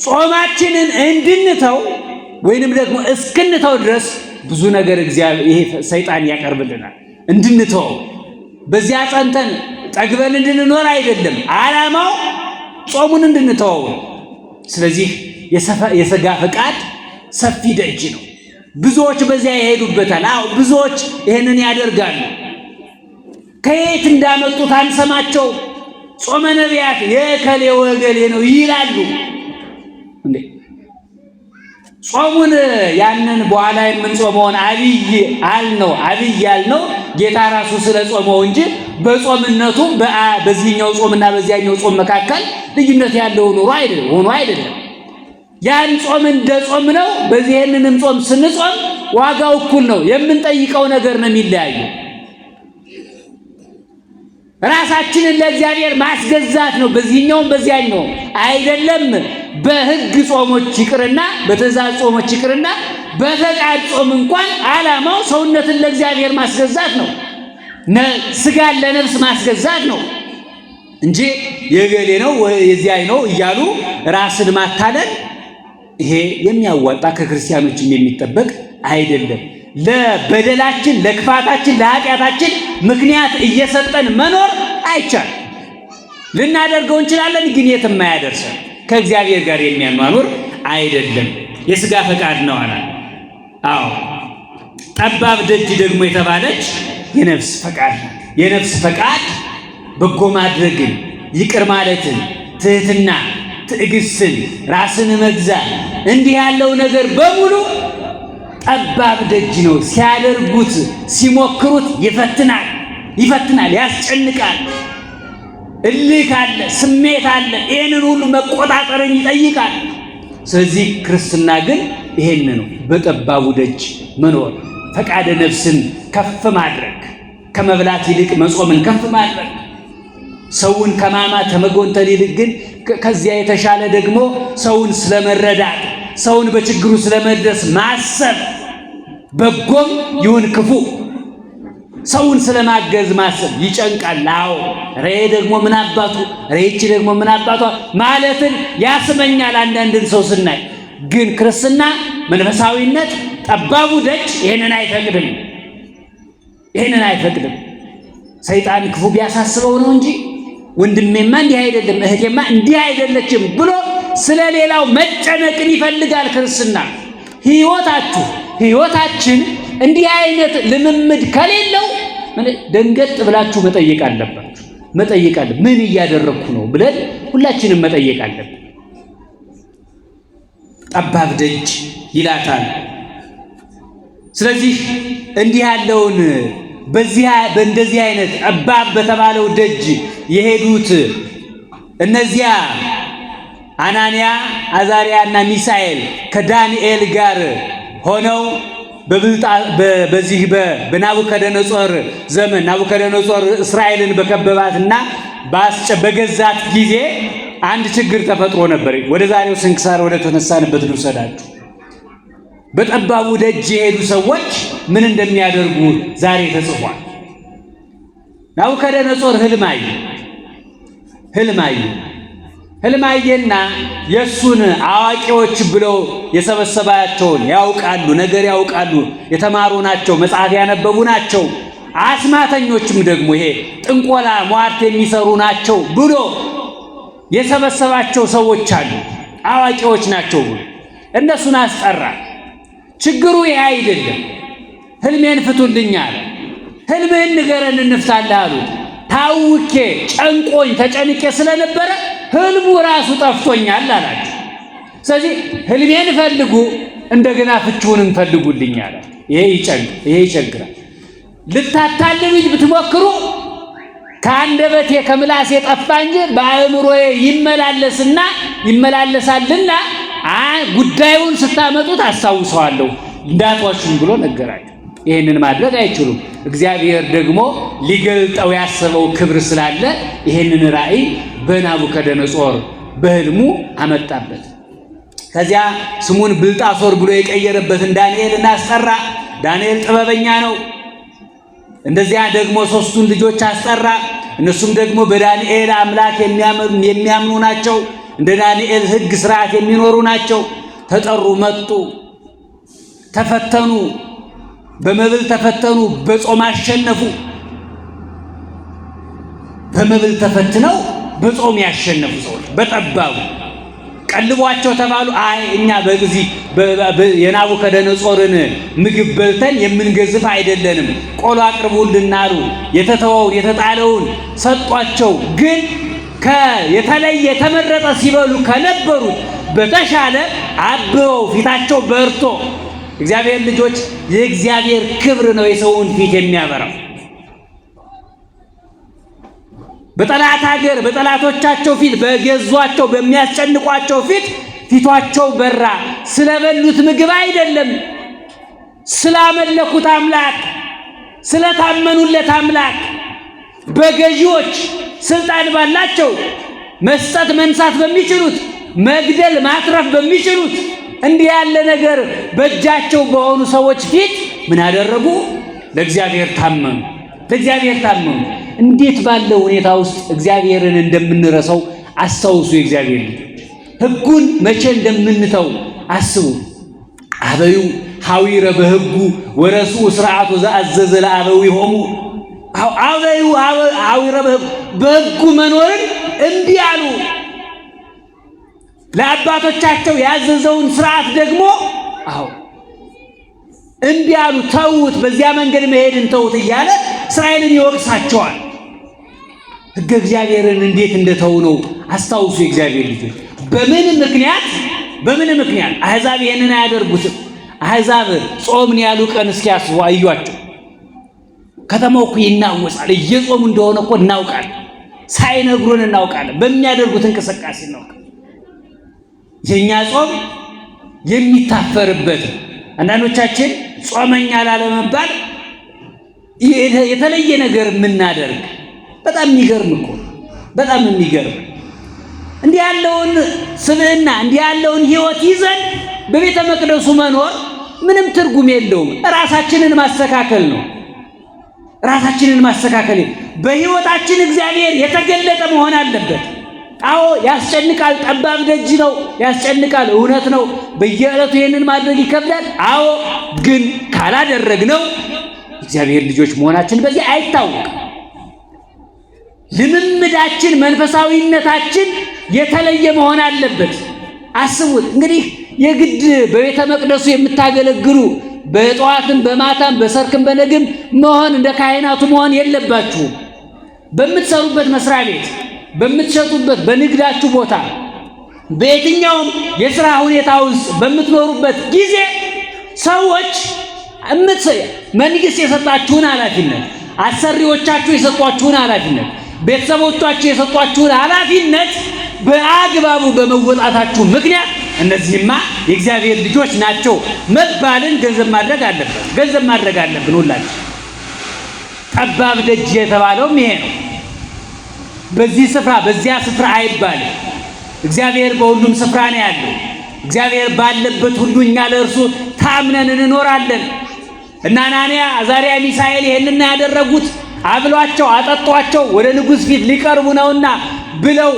ጾማችንን እንድንተው ወይንም ደግሞ እስክንተው ድረስ ብዙ ነገር ይሄ ሰይጣን ያቀርብልናል። እንድንተው በዚያ ጸንተን ጠግበን እንድንኖር አይደለም ዓላማው፣ ጾሙን እንድንተው። ስለዚህ የሥጋ ፈቃድ ሰፊ ደጅ ነው። ብዙዎች በዚያ ይሄዱበታል። ብዙዎች ይሄንን ያደርጋሉ። ከየት እንዳመጡት አንሰማቸው። ጾመ ነቢያት የከሌ ወገሌ ነው ይላሉ። እንዴ ጾሙን ያንን በኋላ የምንጾመውን አብይ ያልነው ጌታ ራሱ ስለ ጾመው እንጂ በጾምነቱ በዚህኛው ጾምና በዚያኛው ጾም መካከል ልዩነት ያለው ሆኖ አይደለም። ያን ጾም እንደ ጾም ነው። በዚህንንም ጾም ስንጾም ዋጋው እኩል ነው። የምንጠይቀው ነገር ነው የሚለያየው። ራሳችንን ለእግዚአብሔር ማስገዛት ነው። በዚህኛውም በዚያኛው አይደለም። በሕግ ጾሞች ይቅርና በትእዛዝ ጾሞች ይቅርና በፈቃድ ጾም እንኳን ዓላማው ሰውነትን ለእግዚአብሔር ማስገዛት ነው። ሥጋን ለነፍስ ማስገዛት ነው እንጂ የገሌ ነው የዚያ ነው እያሉ ራስን ማታለል ይሄ የሚያዋጣ ከክርስቲያኖችም የሚጠበቅ አይደለም። ለበደላችን፣ ለክፋታችን፣ ለኃጢአታችን ምክንያት እየሰጠን መኖር አይቻልም። ልናደርገው እንችላለን፣ ግን የትም አያደርሰን፣ ከእግዚአብሔር ጋር የሚያኗኑር አይደለም። የሥጋ ፈቃድ ነው አለ። ጠባብ ደጅ ደግሞ የተባለች የነፍስ ፈቃድ ናት። የነፍስ ፈቃድ በጎ ማድረግን፣ ይቅር ማለትን፣ ትህትና፣ ትዕግስትን፣ ራስን መግዛት እንዲህ ያለው ነገር በሙሉ ጠባብ ደጅ ነው። ሲያደርጉት ሲሞክሩት ይፈትናል፣ ያስጨንቃል። እልክ አለ፣ ስሜት አለ። ይህንን ሁሉ መቆጣጠርን ይጠይቃል። ስለዚህ ክርስትና ግን ይሄን ነው፣ በጠባቡ ደጅ መኖር፣ ፈቃደ ነፍስን ከፍ ማድረግ፣ ከመብላት ይልቅ መጾምን ከፍ ማድረግ፣ ሰውን ከማማት ከመጎንተል ይልቅ ግን ከዚያ የተሻለ ደግሞ ሰውን ስለመረዳት፣ ሰውን በችግሩ ስለመድረስ ማሰብ፣ በጎም ይሁን ክፉ ሰውን ስለማገዝ ማሰብ ይጨንቃል። ሬ ደግሞ ምን አባቱ ሬቺ ደግሞ ምን አባቷ ማለትን ያስመኛል አንዳንድን ሰው ስናይ። ግን ክርስትና መንፈሳዊነት ጠባቡ ደጅ ይሄንን አይፈቅድም። ሰይጣን ክፉ ቢያሳስበው ነው እንጂ ወንድሜማ እንዲህ አይደለም፣ እህቴማ እንዲህ አይደለችም ብሎ ስለሌላው መጨነቅን ይፈልጋል ክርስትና። ሕይወታችን እንዲህ አይነት ልምምድ ከሌለው ደንገጥ ብላችሁ መጠየቅ አለባችሁ። ምን እያደረግኩ ነው ብለን ሁላችንም መጠየቅ አለብን። ጠባብ ደጅ ይላታል። ስለዚህ እንዲህ ያለውን በእንደዚህ አይነት ጠባብ በተባለው ደጅ የሄዱት እነዚያ አናንያ፣ አዛርያ እና ሚሳኤል ከዳንኤል ጋር ሆነው በዚህ በናቡከደነጾር ዘመን ናቡከደነጾር እስራኤልን በከበባትና በገዛት ጊዜ አንድ ችግር ተፈጥሮ ነበር። ወደ ዛሬው ስንክሳር ወደ ተነሳንበት ልውሰዳችሁ። በጠባቡ ደጅ የሄዱ ሰዎች ምን እንደሚያደርጉ ዛሬ ተጽፏል። ናቡከደነጾር ህልም አየና የሱን አዋቂዎች ብለው የሰበሰባቸውን ነገር ያውቃሉ፣ የተማሩ ናቸው፣ መጽሐፍ ያነበቡ ናቸው አስማተኞችም ደግሞ ይሄ ጥንቆላ ሟርት የሚሰሩ ናቸው ብሎ የሰበሰባቸው ሰዎች አሉ። አዋቂዎች ናቸው ብሎ እነሱን አስጠራ። ችግሩ ይሄ አይደለም። ህልሜን ፍቱልኝ አለ። ህልምህን ንገረን እንፍታለህ አሉት። ታውኬ ጨንቆኝ ተጨንቄ ስለነበረ ህልሙ ራሱ ጠፍቶኛል አላቸው። ስለዚህ ህልሜን ፈልጉ እንደገና ፍቹንም ፈልጉልኝ አለ። ይሄ ይቸግራል። ልታታልሉኝ ብትሞክሩ ከአንደበቴ ከምላሴ ጠፋ እንጂ በአእምሮዬ ይመላለሳልና ጉዳዩን ስታመጡት አስታውሰዋለሁ እንዳትዋሹኝ ብሎ ነገራቸው። ይህንን ማድረግ አይችሉም። እግዚአብሔር ደግሞ ሊገልጠው ያሰበው ክብር ስላለ ይህንን ራእይ በናቡከደነጾር በህልሙ አመጣበት። ከዚያ ስሙን ብልጣሶር ብሎ የቀየረበትን ዳንኤልን አስጠራ። ዳንኤል ጥበበኛ ነው። እንደዚያ ደግሞ 3ቱን ልጆች አስጠራ። እነሱም ደግሞ በዳንኤል አምላክ የሚያምኑ ናቸው። እንደ ዳንኤል ሕግ ስርዓት የሚኖሩ ናቸው። ተጠሩ፣ መጡ፣ ተፈተኑ። በመብል ተፈተኑ፣ በጾም አሸነፉ። በመብል ተፈትነው በጾም ያሸነፉ ሰዎች በጠባቡ ቀልቧቸው ተባሉ። አይ እኛ በዚህ የናቡከደነጾርን ምግብ በልተን የምንገዝፍ አይደለንም፣ ቆሎ አቅርቡልን አሉ። የተተወውን የተጣለውን ሰጧቸው። ግን የተለየ የተመረጠ ሲበሉ ከነበሩት በተሻለ አብበው ፊታቸው በርቶ እግዚአብሔር ልጆች የእግዚአብሔር ክብር ነው የሰውን ፊት የሚያበራው። በጠላት ሀገር በጠላቶቻቸው ፊት በገዟቸው በሚያስጨንቋቸው ፊቷቸው በራ። ስለበሉት ምግብ አይደለም፣ ስላመለኩት አምላክ፣ ስለታመኑለት አምላክ። በገዢዎች ስልጣን ባላቸው መስጠት መንሳት በሚችሉት መግደል ማትረፍ በሚችሉት እንዲህ ያለ ነገር በእጃቸው በሆኑ ሰዎች ፊት ምን አደረጉ? ለእግዚአብሔር ታመኑ። ለእግዚአብሔር ታመኑ። እንዴት ባለው ሁኔታ ውስጥ እግዚአብሔርን እንደምንረሳው አስታውሱ። የእግዚአብሔር ልጆች ሕጉን መቼ እንደምንተው አስቡ። አበዩ ሐዊረ በሕጉ ወረሱ ስርዓቱ ዘአዘዘ ለአበዊሆሙ። አበዩ ሐዊረ በሕጉ መኖርን እምቢ አሉ። ለአባቶቻቸው ያዘዘውን ስርዓት ደግሞ እምቢ አሉ፣ ተውት፣ በዚያ መንገድ መሄድን ተውት እያለ እስራኤልን ይወቅሳቸዋል። ሕገ እግዚአብሔርን እንዴት እንደተው ነው አስታውሱ። የእግዚአብሔር ልጆች በምን ምክንያት አሕዛብ ይሄንን አያደርጉትም? አሕዛብ ጾምን ያሉ ቀን እስኪያስቡ አዩአቸው። ከተማው እኮ ይናወጻል። እየጾሙ እንደሆነ እኮ እናውቃለን። ሳይነግሩን እናውቃለን። በሚያደርጉት እንቅስቃሴ እናውቃለን። የኛ ጾም የሚታፈርበት አንዳንዶቻችን ጾመኛ ላለመባል የተለየ ነገር የምናደርግ በጣም የሚገርም እኮ በጣም የሚገርም እንዲህ ያለውን ስብዕና እንዲህ ያለውን ሕይወት ይዘን በቤተ መቅደሱ መኖር ምንም ትርጉም የለውም። ራሳችንን ማስተካከል ነው። ራሳችንን ማስተካከል በሕይወታችን እግዚአብሔር የተገለጠ መሆን አለበት። አዎ ያስጨንቃል። ጠባብ ደጅ ነው፣ ያስጨንቃል። እውነት ነው። በየዕለቱ ይሄንን ማድረግ ይከብዳል። አዎ ግን ካላደረግነው እግዚአብሔር ልጆች መሆናችን በዚህ አይታወቅም። ልምምዳችን መንፈሳዊነታችን የተለየ መሆን አለበት። አስቡት እንግዲህ የግድ በቤተ መቅደሱ የምታገለግሉ በጠዋትም በማታም በሰርክም በነግም መሆን እንደ ካህናቱ መሆን የለባችሁም። በምትሰሩበት መስሪያ ቤት፣ በምትሸጡበት በንግዳችሁ ቦታ፣ በየትኛውም የሥራ ሁኔታ ውስጥ በምትኖሩበት ጊዜ ሰዎች መንግስት የሰጣችሁን ኃላፊነት፣ አሰሪዎቻችሁ የሰጧችሁን ኃላፊነት፣ ቤተሰቦቻችሁ የሰጧችሁን ኃላፊነት በአግባቡ በመወጣታችሁ ምክንያት እነዚህማ የእግዚአብሔር ልጆች ናቸው መባልን ገንዘብ ማድረግ አለበት። ገንዘብ ማድረግ አለብን ሁላችን። ጠባብ ደጅ የተባለውም ይሄ ነው። በዚህ ስፍራ በዚያ ስፍራ አይባልም። እግዚአብሔር በሁሉም ስፍራ ነው ያለው። እግዚአብሔር ባለበት ሁሉ እኛ ለእርሱ ታምነን እንኖራለን። እና አናንያ አዛርያ ሚሳኤል ይሄንን ያደረጉት አብሏቸው አጠጧቸው ወደ ንጉሥ ፊት ሊቀርቡ ነውና ብለው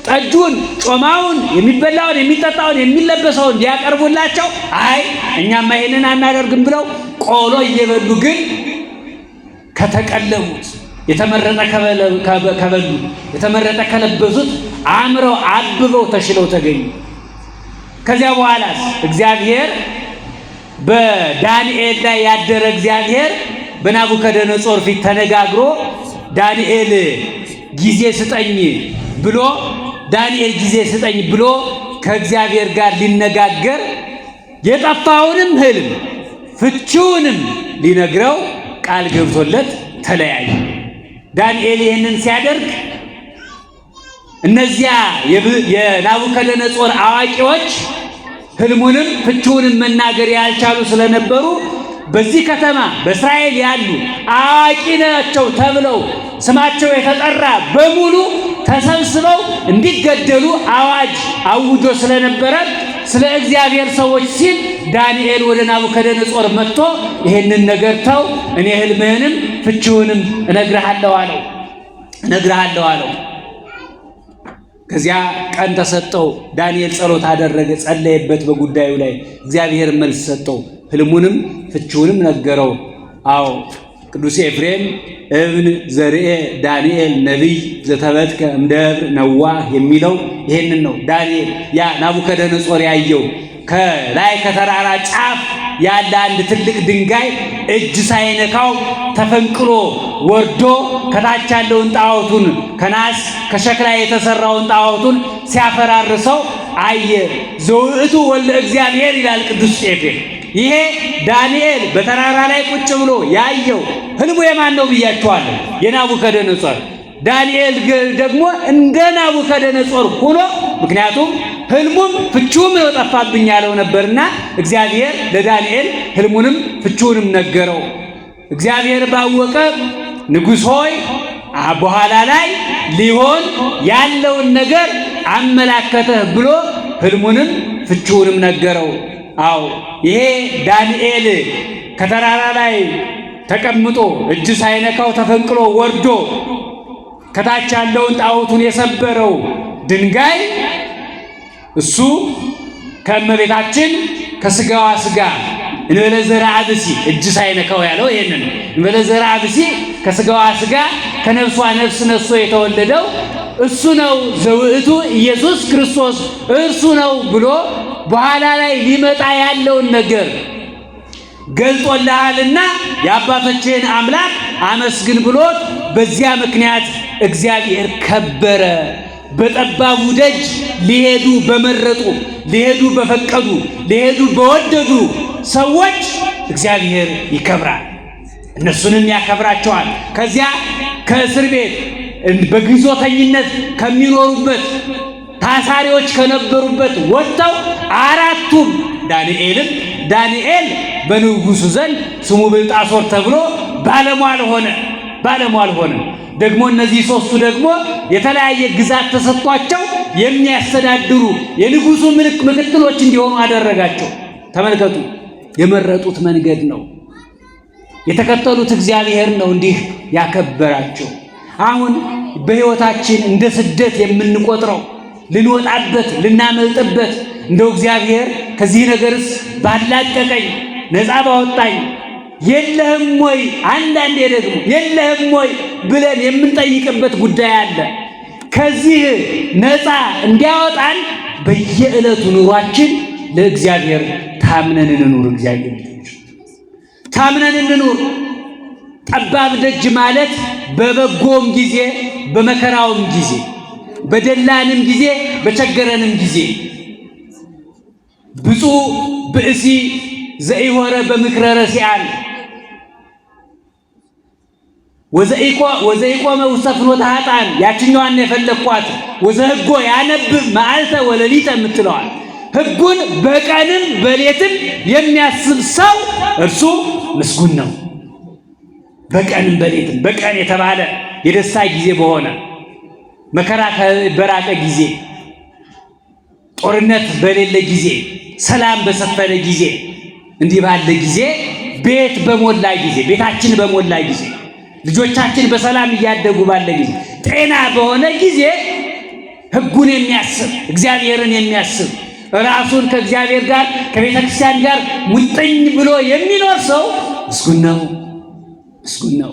ጠጁን፣ ጮማውን፣ የሚበላውን፣ የሚጠጣውን፣ የሚለበሰውን ሊያቀርቡላቸው አይ እኛማ ይሄንን አናደርግም ብለው ቆሎ እየበሉ ግን ከተቀለሙት የተመረጠ ከበሉ የተመረጠ ከለበሱት አምረው አብበው ተሽለው ተገኙ። ከዚያ በኋላ እግዚአብሔር በዳንኤል ላይ ያደረ እግዚአብሔር በናቡከደነጾር ፊት ተነጋግሮ ዳንኤል ጊዜ ስጠኝ ብሎ ከእግዚአብሔር ጋር ሊነጋገር የጠፋውንም ህልም ፍቺውንም ሊነግረው ቃል ገብቶለት ተለያዩ። ዳንኤል ይህንን ሲያደርግ እነዚያ የናቡከደነጾር አዋቂዎች ህልሙንም ፍቺውንም መናገር ያልቻሉ ስለነበሩ በዚህ ከተማ በእስራኤል ያሉ አዋቂ ናቸው ተብለው ስማቸው የተጠራ በሙሉ ተሰብስበው እንዲገደሉ አዋጅ አውጆ ስለነበረ ስለ እግዚአብሔር ሰዎች ሲል ዳንኤል ወደ ናቡከደነጾር መጥቶ ይሄንን ነገር ተው፣ እኔ ህልምህንም ፍቺውንም እነግርሃለሁ አለው። ከዚያ ቀን ተሰጠው። ዳንኤል ጸሎት አደረገ፣ ጸለየበት በጉዳዩ ላይ። እግዚአብሔር መልስ ሰጠው፣ ህልሙንም ፍቺውንም ነገረው። አዎ ቅዱስ ኤፍሬም እብን ዘርኤ ዳንኤል ነቢይ ዘተበትከ እምደብር ነዋህ የሚለው ይሄንን ነው። ዳንኤል ያ ናቡከደነጾር ያየው ከላይ ከተራራ ጫፍ ያለ አንድ ትልቅ ድንጋይ እጅ ሳይነካው ተፈንቅሎ ወርዶ ከታች ያለውን ጣዖቱን ከናስ ከሸክላ የተሰራውን ጣዖቱን ሲያፈራርሰው አየ። ዘውእቱ ወልደ እግዚአብሔር ይላል ቅዱስ ኤፍሬም። ይሄ ዳንኤል በተራራ ላይ ቁጭ ብሎ ያየው ህልሙ የማን ነው ብያችኋለሁ? የናቡከደነጾር። ዳንኤል ደግሞ እንደ ናቡከደነጾር ሆኖ ምክንያቱም ህልሙም ፍቺውም ጠፋብኝ ያለው ነበርና እግዚአብሔር ለዳንኤል ህልሙንም ፍቺውንም ነገረው። እግዚአብሔር ባወቀ ንጉሥ ሆይ በኋላ ላይ ሊሆን ያለውን ነገር አመላከተህ ብሎ ህልሙንም ፍቺውንም ነገረው። አዎ ይሄ ዳንኤል ከተራራ ላይ ተቀምጦ እጅ ሳይነካው ተፈንቅሎ ወርዶ ከታች ያለውን ጣዖቱን የሰበረው ድንጋይ እሱ ከእመቤታችን ከስጋዋ ስጋ እንበለ ዘርአ ብእሲ እጅ ሳይነካው ያለው ይሄንን እንበለ ዘርአ ብእሲ ከስጋዋ ስጋ ከነፍሷ ነፍስ ነስቶ የተወለደው እሱ ነው። ዘውእቱ ኢየሱስ ክርስቶስ እርሱ ነው ብሎ በኋላ ላይ ሊመጣ ያለውን ነገር ገልጦልሃልና የአባቶችህን አምላክ አመስግን ብሎት በዚያ ምክንያት እግዚአብሔር ከበረ። በጠባቡ ደጅ ሊሄዱ በመረጡ ሊሄዱ በፈቀዱ ሊሄዱ በወደዱ ሰዎች እግዚአብሔር ይከብራል፣ እነሱንም ያከብራቸዋል። ከዚያ ከእስር ቤት በግዞተኝነት ከሚኖሩበት ታሳሪዎች ከነበሩበት ወጥተው አራቱም ዳንኤል በንጉሡ ዘንድ ስሙ ብልጣሶር ተብሎ ባለሟል ሆነ። ደግሞ እነዚህ ሶስቱ ደግሞ የተለያየ ግዛት ተሰጥቷቸው የሚያስተዳድሩ የንጉሡ ምክትሎች እንዲሆኑ አደረጋቸው። ተመልከቱ፣ የመረጡት መንገድ ነው፣ የተከተሉት እግዚአብሔር ነው እንዲህ ያከበራቸው። አሁን በሕይወታችን እንደ ስደት የምንቆጥረው ልንወጣበት ልናመልጥበት እንደው እግዚአብሔር ከዚህ ነገርስ ባላቀቀኝ ነፃ ባወጣኝ የለህም ወይ አንዳንዴ ደግሞ የለህም ወይ ብለን የምንጠይቅበት ጉዳይ አለ። ከዚህ ነፃ እንዲያወጣን በየዕለቱ ኑሯችን ለእግዚአብሔር ታምነን እንኑር። እግዚአብሔር ታምነን እንኑር። ጠባብ ደጅ ማለት በበጎም ጊዜ በመከራውም ጊዜ በደላንም ጊዜ በቸገረንም ጊዜ ብፁዕ ብእሲ ዘኢሆረ በምክረ ረሲዓን ወዘኢቆመ ውስተ ፍኖተ ኃጥአን ያችኛዋን የፈለኳት ወዘህጎ ያነብብ መዓልተ ወሌሊተ የምትለዋል ህጉን በቀንም በሌትም የሚያስብ ሰው እርሱ ምስጉን ነው። በቀንም በሌትም በቀን የተባለ የደስታ ጊዜ በሆነ መከራ በራቀ ጊዜ ጦርነት በሌለ ጊዜ ሰላም በሰፈነ ጊዜ እንዲህ ባለ ጊዜ ቤት በሞላ ጊዜ ቤታችን በሞላ ጊዜ ልጆቻችን በሰላም እያደጉ ባለ ጊዜ ጤና በሆነ ጊዜ ህጉን የሚያስብ እግዚአብሔርን የሚያስብ ራሱን ከእግዚአብሔር ጋር ከቤተ ክርስቲያን ጋር ሙጥኝ ብሎ የሚኖር ሰው ምስጉን ነው።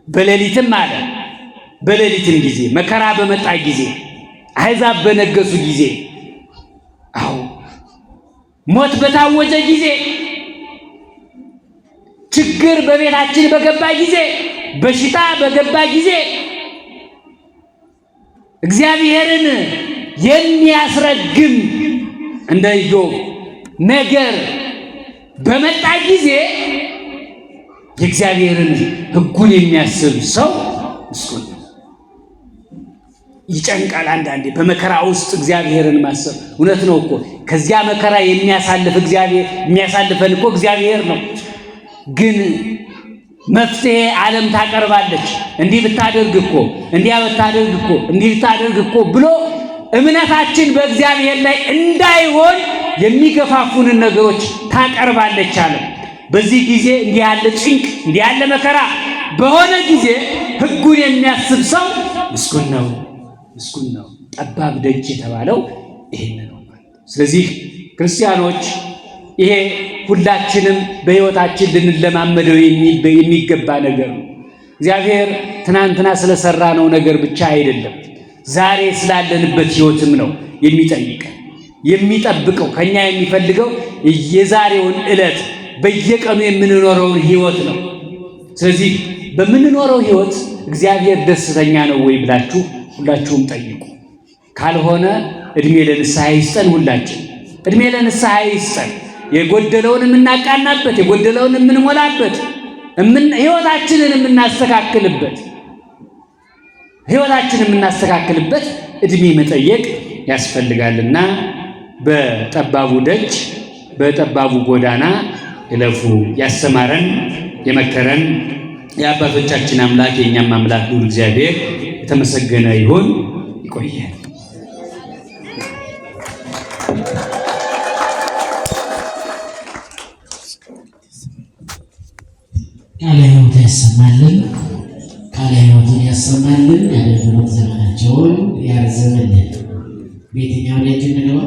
በሌሊትም አለ በሌሊትም ጊዜ መከራ በመጣ ጊዜ አሕዛብ በነገሱ ጊዜ አዎ ሞት በታወጀ ጊዜ ችግር በቤታችን በገባ ጊዜ በሽታ በገባ ጊዜ እግዚአብሔርን የሚያስረግም እንደ ኢዮብ ነገር በመጣ ጊዜ የእግዚአብሔርን ሕጉን የሚያስብ ሰው ምስጉን ነው። ይጨንቃል አንዳንዴ በመከራ ውስጥ እግዚአብሔርን ማሰብ። እውነት ነው እኮ ከዚያ መከራ የሚያሳልፈን እኮ እግዚአብሔር ነው። ግን መፍትሄ ዓለም ታቀርባለች። እንዲህ ብታደርግ እኮ እንዲያ ብታደርግ እኮ እንዲህ ብታደርግ እኮ ብሎ እምነታችን በእግዚአብሔር ላይ እንዳይሆን የሚገፋፉንን ነገሮች ታቀርባለች ዓለም። በዚህ ጊዜ እንዲህ ያለ ጭንቅ እንዲህ ያለ መከራ በሆነ ጊዜ ሕጉን የሚያስብ ሰው ምስጉን ነው፣ ምስጉን ነው። ጠባብ ደጅ የተባለው ይሄን ነው ማለት። ስለዚህ ክርስቲያኖች ይሄ ሁላችንም በሕይወታችን ልንለማመደው የሚገባ ነገር ነው። እግዚአብሔር ትናንትና ስለሰራነው ነገር ብቻ አይደለም፣ ዛሬ ስላለንበት ሕይወትም ነው የሚጠይቀን የሚጠብቀው። ከኛ የሚፈልገው የዛሬውን ዕለት በየቀኑ የምንኖረውን ሕይወት ነው። ስለዚህ በምንኖረው ሕይወት እግዚአብሔር ደስተኛ ነው ወይ ብላችሁ ሁላችሁም ጠይቁ። ካልሆነ እድሜ ለንስሐ ይስጠን። ሁላችን እድሜ ለንስሐ ይስጠን። የጎደለውን የምናቃናበት፣ የጎደለውን የምንሞላበት፣ ሕይወታችንን የምናስተካክልበት እድሜ መጠየቅ ያስፈልጋልና በጠባቡ ደጅ በጠባቡ ጎዳና እለፉ። ያስተማረን የመከረን የአባቶቻችን አምላክ የእኛም አምላክ ልዑል እግዚአብሔር የተመሰገነ ይሁን። ይቆያል። ቃለ ሕይወት ያሰማልን፣ ቃለ ሕይወትን ያሰማልን፣ የአገልግሎት ዘመናቸውን ያርዝምልን። በየትኛው ደጅ እንግባ?